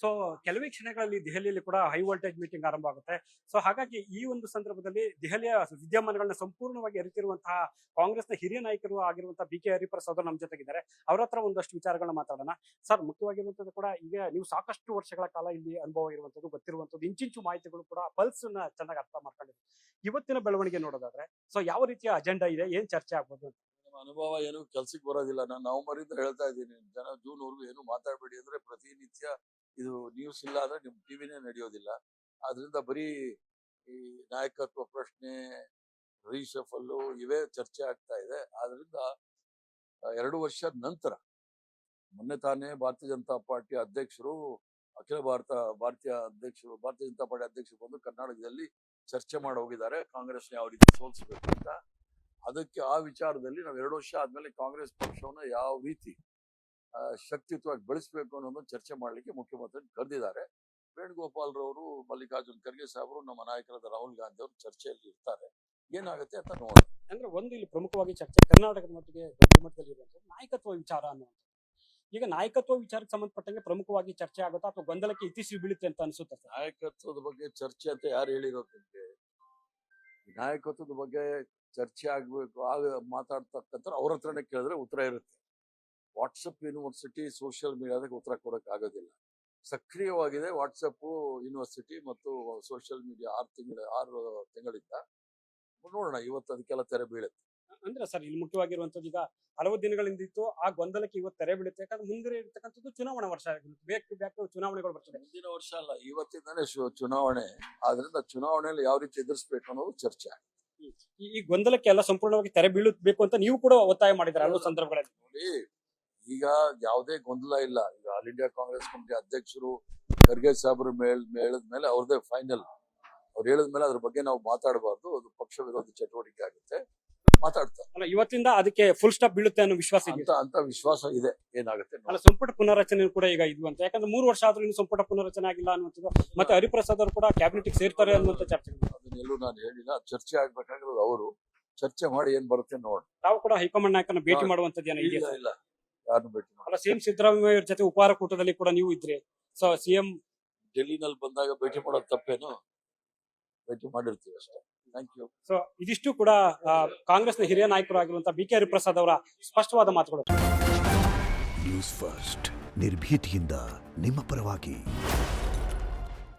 So ಕೆಲವೇ ಕ್ಷಣಗಳಲ್ಲಿ ದೆಹಲಿಯಲ್ಲಿ ಕೂಡ ಹೈ ವೋಲ್ಟೇಜ್ ಮೀಟಿಂಗ್ ಆರಂಭ ಆಗುತ್ತೆ. ಸೊ ಹಾಗಾಗಿ ಈ ಒಂದು ಸಂದರ್ಭದಲ್ಲಿ ದೆಹಲಿಯ ವಿದ್ಯಮಾನಗಳನ್ನ ಸಂಪೂರ್ಣವಾಗಿ ಅರಿತಿರುವಂತಹ ಕಾಂಗ್ರೆಸ್ನ ಹಿರಿಯ ನಾಯಕರು ಆಗಿರುವಂತಹ ಬಿ ಕೆ ಹರಿಪ್ರಸಾದ್ ಅವರು ನಮ್ಮ ಜೊತೆಗಿದ್ದಾರೆ. ಅವ್ರ ಹತ್ರ ಒಂದಷ್ಟು ವಿಚಾರಗಳನ್ನ ಮಾತಾಡೋಣ. ಸರ್, ಮುಖ್ಯವಾಗಿರುವಂತದ್ದು ಕೂಡ ಈಗ ನೀವು ಸಾಕಷ್ಟು ವರ್ಷಗಳ ಕಾಲ ಇಲ್ಲಿ ಅನುಭವ ಇರುವಂತದ್ದು, ಗೊತ್ತಿರುವಂತದ್ದು, ಇಂಚಿಂಚು ಮಾಹಿತಿಗಳು ಕೂಡ ಪಲ್ಸ್ ನ ಚೆನ್ನಾಗಿ ಅರ್ಥ ಮಾಡ್ಕೊಂಡಿದೆ. ಇವತ್ತಿನ ಬೆಳವಣಿಗೆ ನೋಡೋದಾದ್ರೆ ಸೊ ಯಾವ ರೀತಿಯ ಅಜೆಂಡಾ ಇದೆ, ಏನ್ ಚರ್ಚೆ ಆಗ್ಬೋದು? ನಮ್ಮ ಅನುಭವ ಏನು ಕೆಲ್ಸಕ್ಕೆ ಬರೋದಿಲ್ಲ. ನಾನು ನವೆಂಬರಿಂದ ಹೇಳ್ತಾ ಇದ್ದೀನಿ, ಜನ ಜೂನ್ ವರ್ಗು ಏನು ಮಾತಾಡಬೇಡಿ ಅಂದ್ರೆ ಪ್ರತಿನಿತ್ಯ ಇದು ನ್ಯೂಸ್ ಇಲ್ಲ ಅಂದ್ರೆ ನಿಮ್ ಟಿವಿನೇ ನಡೆಯೋದಿಲ್ಲ. ಆದ್ರಿಂದ ಬರೀ ಈ ನಾಯಕತ್ವ ಪ್ರಶ್ನೆ, ರೀಶಫಲ್ಲು ಇವೇ ಚರ್ಚೆ ಆಗ್ತಾ ಇದೆ. ಆದ್ರಿಂದ 2 ವರ್ಷದ ನಂತರ ಮೊನ್ನೆ ತಾನೇ ಭಾರತೀಯ ಜನತಾ ಪಾರ್ಟಿ ಅಧ್ಯಕ್ಷರು, ಅಖಿಲ ಭಾರತೀಯ ಜನತಾ ಪಾರ್ಟಿ ಅಧ್ಯಕ್ಷರು ಬಂದು ಕರ್ನಾಟಕದಲ್ಲಿ ಚರ್ಚೆ ಮಾಡಿ ಹೋಗಿದ್ದಾರೆ, ಕಾಂಗ್ರೆಸ್ ಯಾವ ರೀತಿ ಸೋಲಿಸಬೇಕು ಅಂತ. ಅದಕ್ಕೆ ಆ ವಿಚಾರದಲ್ಲಿ ನಾವು 2 ವರ್ಷ ಆದ್ಮೇಲೆ ಕಾಂಗ್ರೆಸ್ ಪಕ್ಷವನ್ನ ಯಾವ ರೀತಿ ಶಕ್ತಿಯುತವಾಗಿ ಬೆಳೆಸಬೇಕು ಅನ್ನೋದನ್ನ ಚರ್ಚೆ ಮಾಡ್ಲಿಕ್ಕೆ ಮುಖ್ಯಮಂತ್ರಿ ಕರೆದಿದ್ದಾರೆ. ವೇಣುಗೋಪಾಲ್ ರವರು, ಮಲ್ಲಿಕಾರ್ಜುನ್ ಖರ್ಗೆ ಸಾಹೇಬರು, ನಮ್ಮ ನಾಯಕರಾದ ರಾಹುಲ್ ಗಾಂಧಿ ಅವರು ಚರ್ಚೆಯಲ್ಲಿ ಇರ್ತಾರೆ. ಏನಾಗುತ್ತೆ ಅಂತ ನೋಡೋಣ. ಅಂದ್ರೆ ಒಂದು ಇಲ್ಲಿ ಪ್ರಮುಖವಾಗಿ ಚರ್ಚೆ ಕರ್ನಾಟಕದ ಮಟ್ಟಿಗೆ ದೊಡ್ಡ ಮಟ್ಟದಲ್ಲಿ ಇರುವಂತದ್ದು ನಾಯಕತ್ವ ವಿಚಾರ ಅನ್ನುವಂಥದ್ದು. ಈಗ ನಾಯಕತ್ವ ವಿಚಾರಕ್ಕೆ ಸಂಬಂಧಪಟ್ಟಂಗೆ ಪ್ರಮುಖವಾಗಿ ಚರ್ಚೆ ಆಗುತ್ತಾ ಅಥವಾ ಗೊಂದಲಕ್ಕೆ ಇತಿಶ್ರೀ ಬೀಳುತ್ತೆ ಅಂತ ಅನ್ಸುತ್ತೆ? ನಾಯಕತ್ವದ ಬಗ್ಗೆ ಚರ್ಚೆ ಅಂತ ಯಾರು ಹೇಳಿರೋದು ನಿಮ್ಗೆ? ನಾಯಕತ್ವದ ಬಗ್ಗೆ ಚರ್ಚೆ ಆಗ್ಬೇಕು ಮಾತಾಡ್ತಕ್ಕಂಥ ಅವ್ರ ಹತ್ರನೇ ಕೇಳಿದ್ರೆ ಉತ್ತರ ಇರುತ್ತೆ. ವಾಟ್ಸಪ್ ಯೂನಿವರ್ಸಿಟಿ, ಸೋಷಿಯಲ್ ಮೀಡಿಯಾದಾಗ ಉತ್ತರ ಕೊಡಕ್ ಆಗೋದಿಲ್ಲ. ಸಕ್ರಿಯವಾಗಿದೆ ವಾಟ್ಸಪ್ ಯೂನಿವರ್ಸಿಟಿ ಮತ್ತು ಸೋಷಿಯಲ್ ಮೀಡಿಯಾ 6 ತಿಂಗಳಿಂದ. ನೋಡೋಣ, ಇವತ್ತು ಅದಕ್ಕೆಲ್ಲ ತೆರೆ ಬೀಳುತ್ತೆ. ಅಂದ್ರೆ ಸರ್, ಇಲ್ಲಿ ಮುಖ್ಯವಾಗಿರುವಂತದ್ದು ಈಗ ಹಲವು ದಿನಗಳಿಂದ ಇತ್ತು, ಆ ಗೊಂದಲಕ್ಕೆ ಇವತ್ತು ತೆರೆ ಬೀಳುತ್ತೆ. ಯಾಕಂದ್ರೆ ಮುಂದೆ ಇರ್ತಕ್ಕಂಥದ್ದು ಚುನಾವಣಾ ವರ್ಷ ಆಗಿರುತ್ತೆ, ಬೇಕು ಚುನಾವಣೆಗಳು ಬರ್ತದೆ. ಮುಂದಿನ ವರ್ಷ ಅಲ್ಲ, ಇವತ್ತಿಂದಾನೇ ಚುನಾವಣೆ. ಆದ್ರಿಂದ ಚುನಾವಣೆಯಲ್ಲಿ ಯಾವ ರೀತಿ ಎದುರಿಸಬೇಕು ಅನ್ನೋದು ಚರ್ಚೆ. ಈ ಗೊಂದಲಕ್ಕೆ ಎಲ್ಲ ಸಂಪೂರ್ಣವಾಗಿ ತೆರೆ ಬೀಳಬೇಕು ಅಂತ ನೀವು ಕೂಡ ಒತ್ತಾಯ ಮಾಡಿದ್ದಾರೆ ಹಲವು ಸಂದರ್ಭಗಳಲ್ಲಿ. ನೋಡಿ, ಈಗ ಯಾವುದೇ ಗೊಂದಲ ಇಲ್ಲ. ಈಗ ಆಲ್ ಇಂಡಿಯಾ ಕಾಂಗ್ರೆಸ್ ಕಮಿಟಿ ಅಧ್ಯಕ್ಷರು ಖರ್ಗೆ ಸಾಹೇಬರು ಹೇಳಿದ್ಮೇಲೆ ಅವ್ರದೇ ಫೈನಲ್. ಅವ್ರು ಹೇಳಿದ್ಮೇಲೆ ಅದ್ರ ಬಗ್ಗೆ ನಾವು ಮಾತಾಡಬಾರ್ದು, ಅದು ಪಕ್ಷ ವಿರೋಧಿ ಚಟುವಟಿಕೆ ಆಗುತ್ತೆ. ಮಾತಾಡ್ತಾರೆ. ಇವತ್ತಿಂದ ಅದಕ್ಕೆ ಫುಲ್ ಸ್ಟಾಪ್ ಬೀಳುತ್ತೆ ಅನ್ನೋ ವಿಶ್ವಾಸ ಇದೆ ಅಂತ ವಿಶ್ವಾಸ ಇದೆ. ಏನಾಗುತ್ತೆ ಅಲ್ಲ, ಸಂಪುಟ ಪುನರ್ರಚನೆ ಕೂಡ ಈಗ ಇದು ಅಂತ. ಯಾಕಂದ್ರೆ 3 ವರ್ಷ ಆದ್ರೂ ಇನ್ನು ಸಂಪುಟ ಪುನರ್ರಚನೆ ಆಗಿಲ್ಲ ಅನ್ನುವಂಥದ್ದು, ಮತ್ತೆ ಹರಿಪ್ರಸಾದ್ ಅವರು ಕೂಡ ಕ್ಯಾಬಿನೆಟ್ ಸೇರ್ತಾರೆ ಅನ್ನುವಂಥ ಚರ್ಚೆ. ಅದನ್ನೆಲ್ಲೂ ನಾನು ಹೇಳಿಲ್ಲ. ಚರ್ಚೆ ಆಗ್ಬೇಕಾಗಿರೋದು ಅವರು. ಚರ್ಚೆ ಮಾಡಿ ಏನ್ ಬರುತ್ತೆ ನೋಡಿ. ತಾವು ಕೂಡ ಹೈಕಮಾಂಡ್ ನಾಯಕನ ಭೇಟಿ ಮಾಡುವಂತದ್ದು ಏನೋ ಇದೆಯಾ? ಇಲ್ಲ, ಯಾರನ್ನು ಭೇಟಿ ಅಲ್ಲ, ಸಿಎಂ ಸಿದ್ದರಾಮಯ್ಯ ಅವ್ರ ಜೊತೆ ಉಪಹಾರ ಕೂಟದಲ್ಲಿ ಕೂಡ ನೀವು ಇದ್ರಿ. ಸೊ ಸಿಎಂ ಡೆಲ್ಲಿನಲ್ಲಿ ಬಂದಾಗ ಭೇಟಿ ಮಾಡೋದು ತಪ್ಪೇನು? ಭೇಟಿ ಮಾಡಿರ್ತೀವಿ ಅಷ್ಟೇ. Thank you. ಸೊ ಇದಿಷ್ಟು ಕೂಡ ಕಾಂಗ್ರೆಸ್ನ ಹಿರಿಯ ನಾಯಕರು ಆಗಿರುವಂತಹ ಬಿ ಕೆ ಹರಿಪ್ರಸಾದ್ ಅವರ ಸ್ಪಷ್ಟವಾದ ಮಾತುಗಳು. ನ್ಯೂಸ್ ಫಸ್ಟ್, ನಿರ್ಭೀತಿಯಿಂದ ನಿಮ್ಮ ಪರವಾಗಿ.